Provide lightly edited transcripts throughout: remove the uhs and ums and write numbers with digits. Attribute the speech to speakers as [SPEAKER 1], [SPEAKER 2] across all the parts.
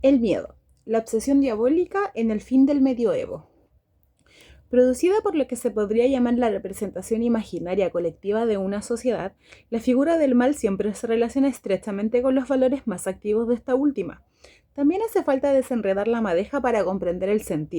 [SPEAKER 1] El miedo, la obsesión diabólica en el fin del medioevo. Producida por lo que se podría llamar la representación imaginaria colectiva de una sociedad, la figura del mal siempre se relaciona estrechamente con los valores más activos de esta última. También hace falta desenredar la madeja para comprender el sentido.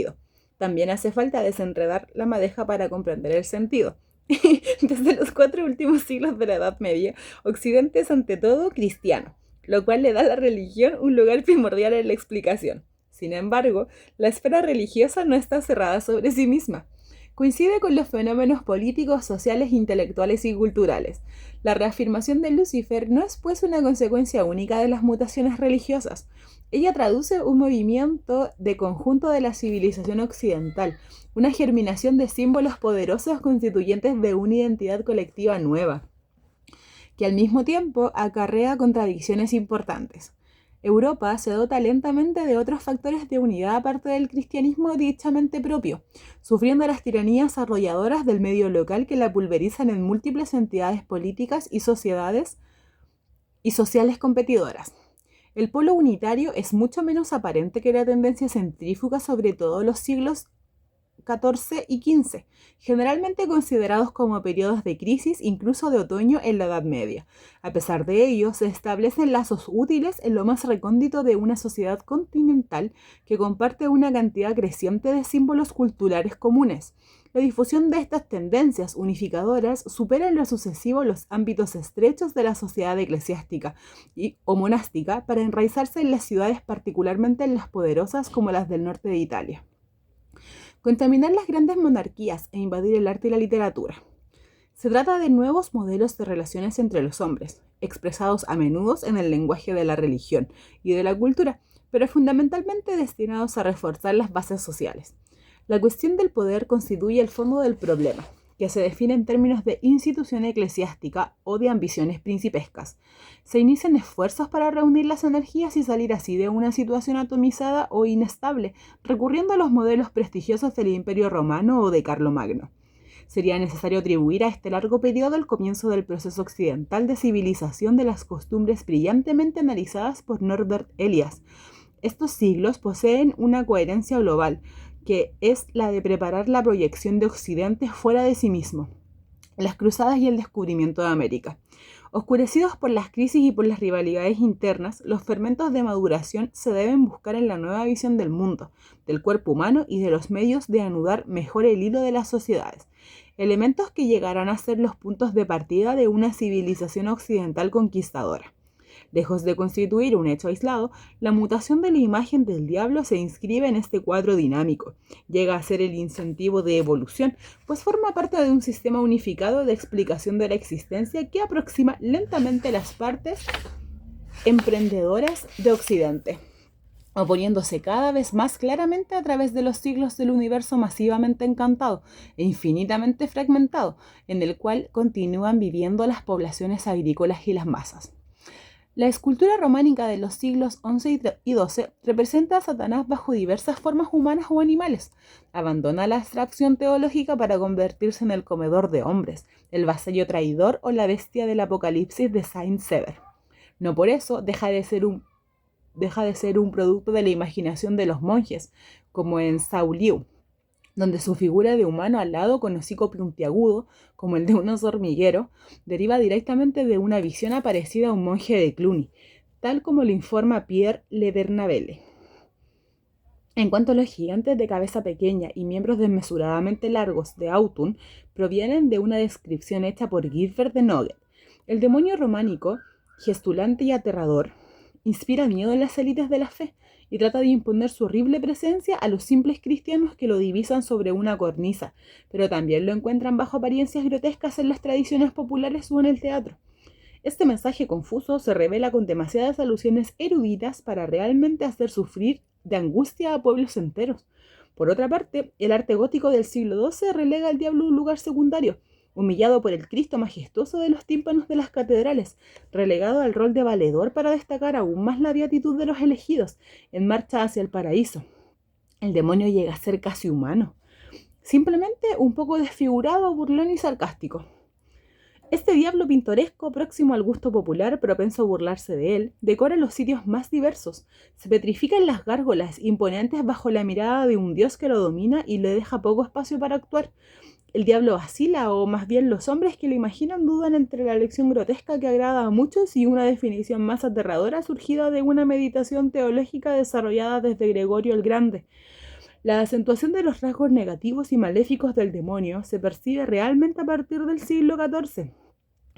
[SPEAKER 1] Desde los 4 últimos siglos de la Edad Media, Occidente es ante todo cristiano, lo cual le da a la religión un lugar primordial en la explicación. Sin embargo, la esfera religiosa no está cerrada sobre sí misma. Coincide con los fenómenos políticos, sociales, intelectuales y culturales. La reafirmación de Lucifer no es pues una consecuencia única de las mutaciones religiosas. Ella traduce un movimiento de conjunto de la civilización occidental, una germinación de símbolos poderosos constituyentes de una identidad colectiva nueva, que al mismo tiempo acarrea contradicciones importantes. Europa se dota lentamente de otros factores de unidad aparte del cristianismo dichamente propio, sufriendo las tiranías arrolladoras del medio local que la pulverizan en múltiples entidades políticas y sociales competidoras. El polo unitario es mucho menos aparente que la tendencia centrífuga, sobre todo los siglos XIV y XV, generalmente considerados como periodos de crisis, incluso de otoño en la Edad Media. A pesar de ello, se establecen lazos útiles en lo más recóndito de una sociedad continental que comparte una cantidad creciente de símbolos culturales comunes. La difusión de estas tendencias unificadoras supera en lo sucesivo los ámbitos estrechos de la sociedad eclesiástica o monástica para enraizarse en las ciudades, particularmente en las poderosas como las del norte de Italia. Contaminar las grandes monarquías e invadir el arte y la literatura. Se trata de nuevos modelos de relaciones entre los hombres, expresados a menudo en el lenguaje de la religión y de la cultura, pero fundamentalmente destinados a reforzar las bases sociales. La cuestión del poder constituye el fondo del problema, que se define en términos de institución eclesiástica o de ambiciones principescas. Se inician esfuerzos para reunir las energías y salir así de una situación atomizada o inestable, recurriendo a los modelos prestigiosos del Imperio Romano o de Carlomagno. Sería necesario atribuir a este largo periodo el comienzo del proceso occidental de civilización de las costumbres brillantemente analizadas por Norbert Elias. Estos siglos poseen una coherencia global, que es la de preparar la proyección de Occidente fuera de sí mismo, las cruzadas y el descubrimiento de América. Oscurecidos por las crisis y por las rivalidades internas, los fermentos de maduración se deben buscar en la nueva visión del mundo, del cuerpo humano y de los medios de anudar mejor el hilo de las sociedades, elementos que llegarán a ser los puntos de partida de una civilización occidental conquistadora. Lejos de constituir un hecho aislado, la mutación de la imagen del diablo se inscribe en este cuadro dinámico. Llega a ser el incentivo de evolución, pues forma parte de un sistema unificado de explicación de la existencia que aproxima lentamente las partes emprendedoras de Occidente, oponiéndose cada vez más claramente a través de los siglos del universo masivamente encantado e infinitamente fragmentado, en el cual continúan viviendo las poblaciones agrícolas y las masas. La escultura románica de los siglos XI y XII representa a Satanás bajo diversas formas humanas o animales. Abandona la abstracción teológica para convertirse en el comedor de hombres, el vasallo traidor o la bestia del Apocalipsis de Saint-Sever. No por eso deja de ser un producto de la imaginación de los monjes, como en Saulieu, donde su figura de humano alado con hocico puntiagudo, como el de un oso hormiguero, deriva directamente de una visión aparecida a un monje de Cluny, tal como lo informa Pierre Le Bernabelle. En cuanto a los gigantes de cabeza pequeña y miembros desmesuradamente largos de Autun, provienen de una descripción hecha por Guibert de Nogent. El demonio románico, gestulante y aterrador, inspira miedo en las élites de la fe y trata de imponer su horrible presencia a los simples cristianos que lo divisan sobre una cornisa, pero también lo encuentran bajo apariencias grotescas en las tradiciones populares o en el teatro. Este mensaje confuso se revela con demasiadas alusiones eruditas para realmente hacer sufrir de angustia a pueblos enteros. Por otra parte, el arte gótico del siglo XII relega al diablo a un lugar secundario, humillado por el Cristo majestuoso de los tímpanos de las catedrales, relegado al rol de valedor para destacar aún más la beatitud de los elegidos, en marcha hacia el paraíso. El demonio llega a ser casi humano, simplemente un poco desfigurado, burlón y sarcástico. Este diablo pintoresco, próximo al gusto popular, propenso a burlarse de él, decora los sitios más diversos, se petrifica en las gárgolas, imponentes bajo la mirada de un dios que lo domina y le deja poco espacio para actuar. El diablo vacila, o más bien los hombres que lo imaginan dudan entre la lección grotesca que agrada a muchos y una definición más aterradora surgida de una meditación teológica desarrollada desde Gregorio el Grande. La acentuación de los rasgos negativos y maléficos del demonio se percibe realmente a partir del siglo XIV,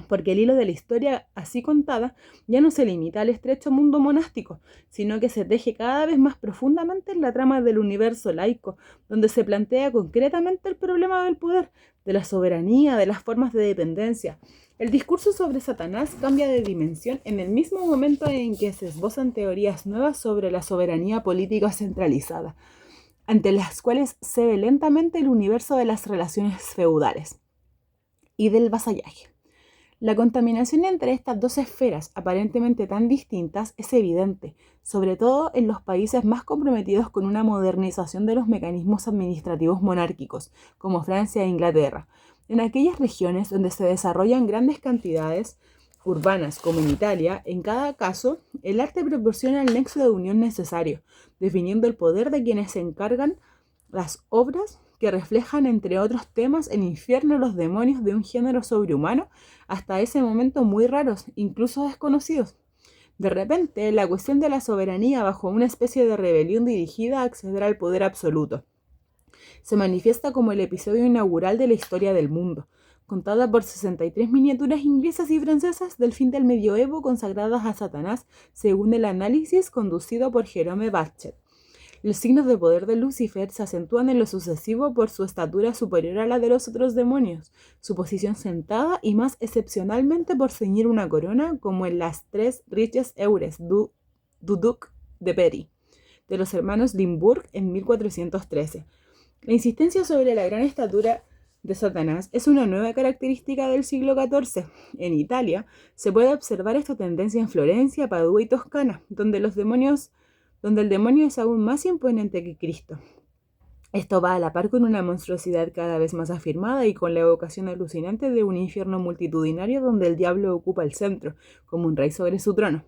[SPEAKER 1] porque el hilo de la historia así contada ya no se limita al estrecho mundo monástico, sino que se teje cada vez más profundamente en la trama del universo laico, donde se plantea concretamente el problema del poder, de la soberanía, de las formas de dependencia. El discurso sobre Satanás cambia de dimensión en el mismo momento en que se esbozan teorías nuevas sobre la soberanía política centralizada, ante las cuales se ve lentamente el universo de las relaciones feudales y del vasallaje. La contaminación entre estas dos esferas, aparentemente tan distintas, es evidente, sobre todo en los países más comprometidos con una modernización de los mecanismos administrativos monárquicos, como Francia e Inglaterra. En aquellas regiones donde se desarrollan grandes cantidades urbanas, como en Italia, en cada caso, el arte proporciona el nexo de unión necesario, definiendo el poder de quienes se encargan las obras que reflejan, entre otros temas, el infierno y los demonios de un género sobrehumano, hasta ese momento muy raros, incluso desconocidos. De repente, la cuestión de la soberanía bajo una especie de rebelión dirigida a acceder al poder absoluto se manifiesta como el episodio inaugural de la historia del mundo, contada por 63 miniaturas inglesas y francesas del fin del medioevo consagradas a Satanás, según el análisis conducido por Jerome Bachet. Los signos de poder de Lucifer se acentúan en lo sucesivo por su estatura superior a la de los otros demonios, su posición sentada y más excepcionalmente por ceñir una corona, como en las 3 Riches Eures du Duc de Berry, de los hermanos Limburg en 1413. La insistencia sobre la gran estatura de Satanás es una nueva característica del siglo XIV. En Italia se puede observar esta tendencia en Florencia, Padua y Toscana, donde el demonio es aún más imponente que Cristo. Esto va a la par con una monstruosidad cada vez más afirmada y con la evocación alucinante de un infierno multitudinario donde el diablo ocupa el centro, como un rey sobre su trono.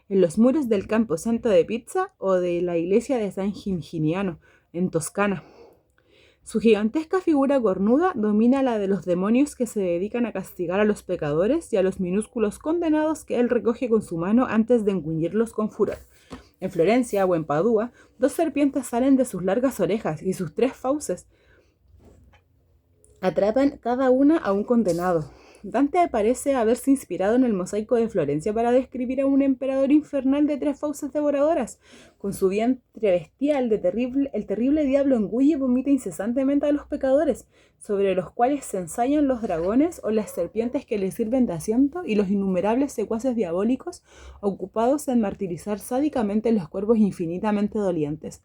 [SPEAKER 1] En los muros del Campo Santo de Pizza o de la iglesia de San Gimignano, en Toscana, su gigantesca figura cornuda domina la de los demonios que se dedican a castigar a los pecadores y a los minúsculos condenados que él recoge con su mano antes de engullirlos con furor. En Florencia o en Padua, 2 serpientes salen de sus largas orejas y sus 3 fauces atrapan cada una a un condenado. Dante parece haberse inspirado en el mosaico de Florencia para describir a un emperador infernal de 3 fauces devoradoras. Con su vientre bestial, el terrible diablo engulle y vomita incesantemente a los pecadores, sobre los cuales se ensayan los dragones o las serpientes que le sirven de asiento y los innumerables secuaces diabólicos ocupados en martirizar sádicamente los cuerpos infinitamente dolientes.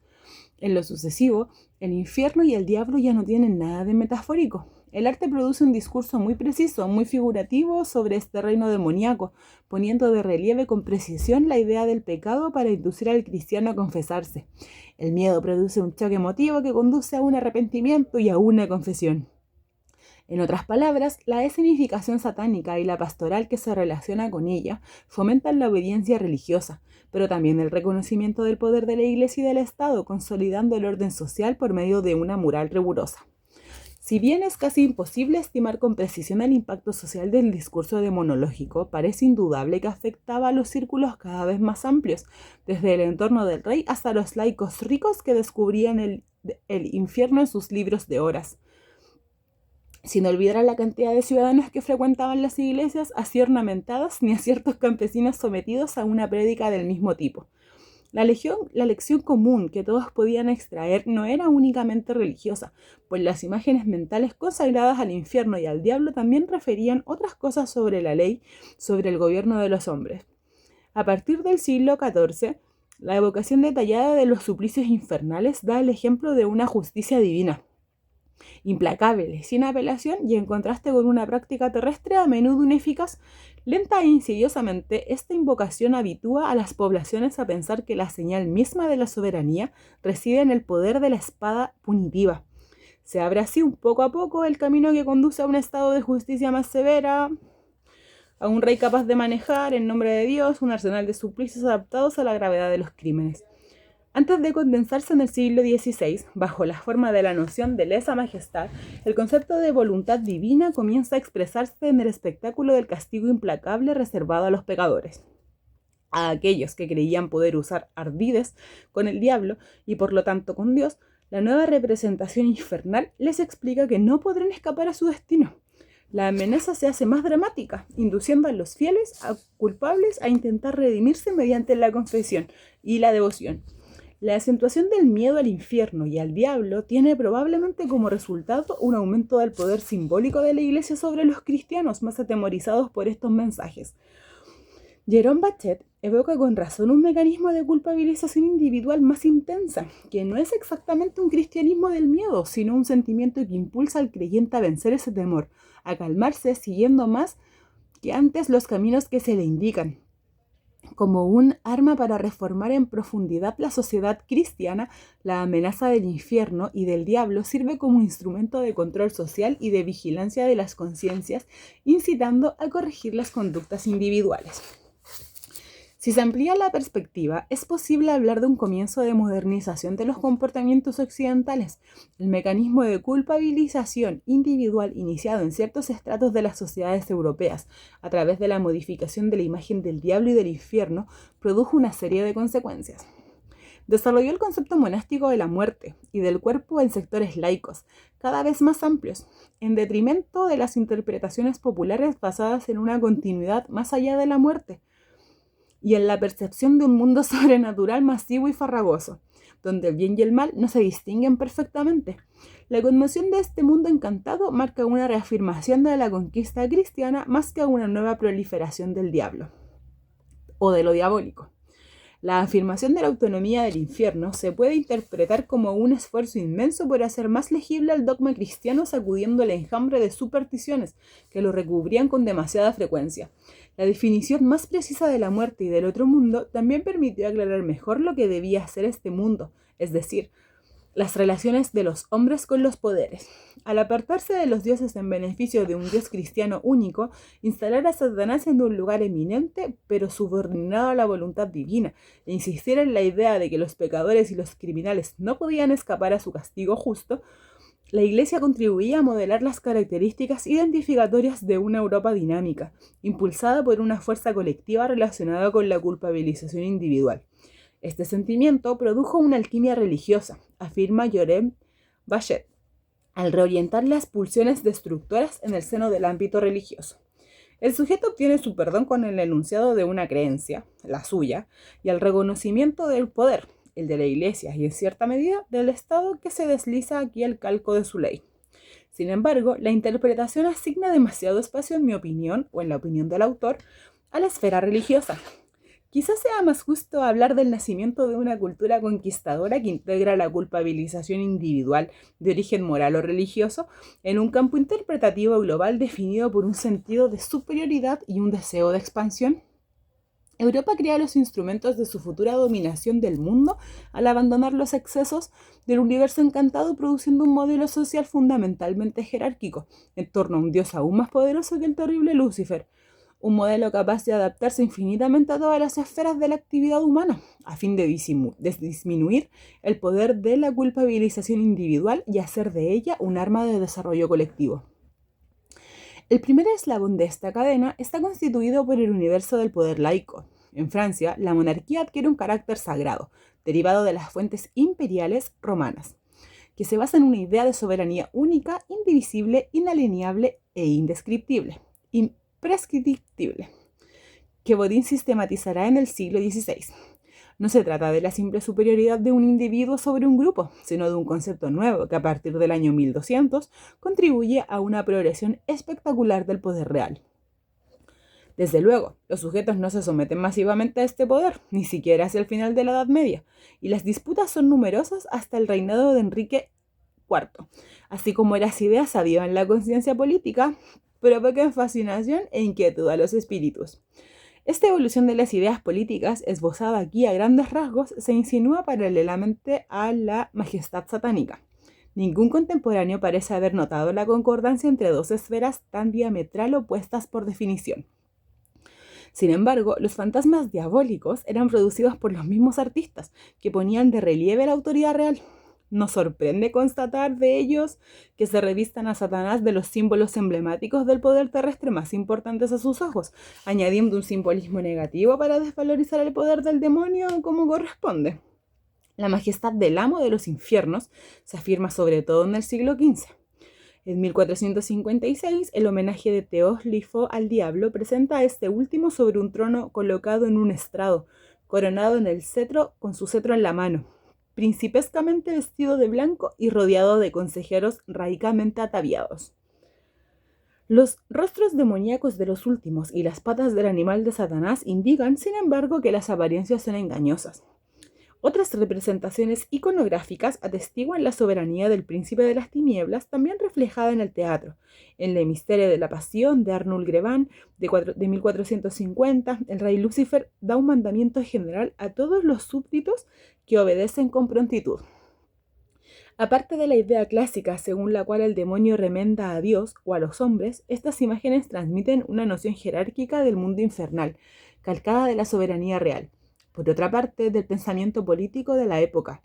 [SPEAKER 1] En lo sucesivo, el infierno y el diablo ya no tienen nada de metafórico. El arte produce un discurso muy preciso, muy figurativo sobre este reino demoníaco, poniendo de relieve con precisión la idea del pecado para inducir al cristiano a confesarse. El miedo produce un choque emotivo que conduce a un arrepentimiento y a una confesión. En otras palabras, la escenificación satánica y la pastoral que se relaciona con ella fomentan la obediencia religiosa, pero también el reconocimiento del poder de la Iglesia y del Estado, consolidando el orden social por medio de una moral rigurosa. Si bien es casi imposible estimar con precisión el impacto social del discurso demonológico, parece indudable que afectaba a los círculos cada vez más amplios, desde el entorno del rey hasta los laicos ricos que descubrían el infierno en sus libros de horas. Sin olvidar a la cantidad de ciudadanos que frecuentaban las iglesias, así ornamentadas, ni a ciertos campesinos sometidos a una prédica del mismo tipo. La lección común que todos podían extraer no era únicamente religiosa, pues las imágenes mentales consagradas al infierno y al diablo también referían otras cosas sobre la ley, sobre el gobierno de los hombres. A partir del siglo XIV, la evocación detallada de los suplicios infernales da el ejemplo de una justicia divina, implacable, sin apelación y en contraste con una práctica terrestre a menudo ineficaz. Lenta e insidiosamente, esta invocación habitúa a las poblaciones a pensar que la señal misma de la soberanía reside en el poder de la espada punitiva. Se abre así un poco a poco el camino que conduce a un estado de justicia más severa, a un rey capaz de manejar, en nombre de Dios, un arsenal de suplicios adaptados a la gravedad de los crímenes. Antes de condensarse en el siglo XVI, bajo la forma de la noción de lesa majestad, el concepto de voluntad divina comienza a expresarse en el espectáculo del castigo implacable reservado a los pecadores. A aquellos que creían poder usar ardides con el diablo y por lo tanto con Dios, la nueva representación infernal les explica que no podrán escapar a su destino. La amenaza se hace más dramática, induciendo a los fieles culpables a intentar redimirse mediante la confesión y la devoción. La acentuación del miedo al infierno y al diablo tiene probablemente como resultado un aumento del poder simbólico de la Iglesia sobre los cristianos más atemorizados por estos mensajes. Jerome Bachet evoca con razón un mecanismo de culpabilización individual más intensa, que no es exactamente un cristianismo del miedo, sino un sentimiento que impulsa al creyente a vencer ese temor, a calmarse siguiendo más que antes los caminos que se le indican. Como un arma para reformar en profundidad la sociedad cristiana, la amenaza del infierno y del diablo sirve como instrumento de control social y de vigilancia de las conciencias, incitando a corregir las conductas individuales. Si se amplía la perspectiva, es posible hablar de un comienzo de modernización de los comportamientos occidentales. El mecanismo de culpabilización individual iniciado en ciertos estratos de las sociedades europeas a través de la modificación de la imagen del diablo y del infierno produjo una serie de consecuencias. Desarrolló el concepto monástico de la muerte y del cuerpo en sectores laicos, cada vez más amplios, en detrimento de las interpretaciones populares basadas en una continuidad más allá de la muerte, y en la percepción de un mundo sobrenatural masivo y farragoso, donde el bien y el mal no se distinguen perfectamente. La conmoción de este mundo encantado marca una reafirmación de la conquista cristiana más que una nueva proliferación del diablo, o de lo diabólico. La afirmación de la autonomía del infierno se puede interpretar como un esfuerzo inmenso por hacer más legible el dogma cristiano, sacudiendo el enjambre de supersticiones que lo recubrían con demasiada frecuencia. La definición más precisa de la muerte y del otro mundo también permitió aclarar mejor lo que debía ser este mundo, es decir, las relaciones de los hombres con los poderes. Al apartarse de los dioses en beneficio de un Dios cristiano único, instalar a Satanás en un lugar eminente, pero subordinado a la voluntad divina, e insistir en la idea de que los pecadores y los criminales no podían escapar a su castigo justo, la Iglesia contribuía a modelar las características identificatorias de una Europa dinámica, impulsada por una fuerza colectiva relacionada con la culpabilización individual. Este sentimiento produjo una alquimia religiosa, afirma Jerome Bachet, al reorientar las pulsiones destructoras en el seno del ámbito religioso. El sujeto obtiene su perdón con el enunciado de una creencia, la suya, y el reconocimiento del poder, el de la Iglesia y en cierta medida del Estado, que se desliza aquí al calco de su ley. Sin embargo, la interpretación asigna demasiado espacio, en mi opinión, o en la opinión del autor, a la esfera religiosa. Quizás sea más justo hablar del nacimiento de una cultura conquistadora que integra la culpabilización individual de origen moral o religioso en un campo interpretativo global definido por un sentido de superioridad y un deseo de expansión. Europa crea los instrumentos de su futura dominación del mundo al abandonar los excesos del universo encantado, produciendo un modelo social fundamentalmente jerárquico, en torno a un dios aún más poderoso que el terrible Lucifer. Un modelo capaz de adaptarse infinitamente a todas las esferas de la actividad humana, a fin de disminuir el poder de la culpabilización individual y hacer de ella un arma de desarrollo colectivo. El primer eslabón de esta cadena está constituido por el universo del poder laico. En Francia, la monarquía adquiere un carácter sagrado, derivado de las fuentes imperiales romanas, que se basa en una idea de soberanía única, indivisible, inalienable e indescriptible. Prescriptible, que Bodin sistematizará en el siglo XVI. No se trata de la simple superioridad de un individuo sobre un grupo, sino de un concepto nuevo que a partir del año 1200 contribuye a una progresión espectacular del poder real. Desde luego, los sujetos no se someten masivamente a este poder, ni siquiera hacia el final de la Edad Media, y las disputas son numerosas hasta el reinado de Enrique IV, así como las ideas avivan la conciencia política, provocan fascinación e inquietud a los espíritus. Esta evolución de las ideas políticas, esbozada aquí a grandes rasgos, se insinúa paralelamente a la majestad satánica. Ningún contemporáneo parece haber notado la concordancia entre dos esferas tan diametral opuestas por definición. Sin embargo, los fantasmas diabólicos eran producidos por los mismos artistas, que ponían de relieve la autoridad real. Nos sorprende constatar de ellos que se revistan a Satanás de los símbolos emblemáticos del poder terrestre más importantes a sus ojos, añadiendo un simbolismo negativo para desvalorizar el poder del demonio como corresponde. La majestad del amo de los infiernos se afirma sobre todo en el siglo XV. En 1456, el homenaje de Teóslifo al diablo presenta a este último sobre un trono colocado en un estrado, coronado en el cetro con su cetro en la mano, principescamente vestido de blanco y rodeado de consejeros raicamente ataviados. Los rostros demoníacos de los últimos y las patas del animal de Satanás indican, sin embargo, que las apariencias son engañosas. Otras representaciones iconográficas atestiguan la soberanía del príncipe de las tinieblas, también reflejada en el teatro. En Le Mystère de la Pasión de Arnoul Greban de 1450, el rey Lucifer da un mandamiento general a todos los súbditos que obedecen con prontitud. Aparte de la idea clásica según la cual el demonio remenda a Dios o a los hombres, estas imágenes transmiten una noción jerárquica del mundo infernal, calcada de la soberanía real. Por otra parte, del pensamiento político de la época.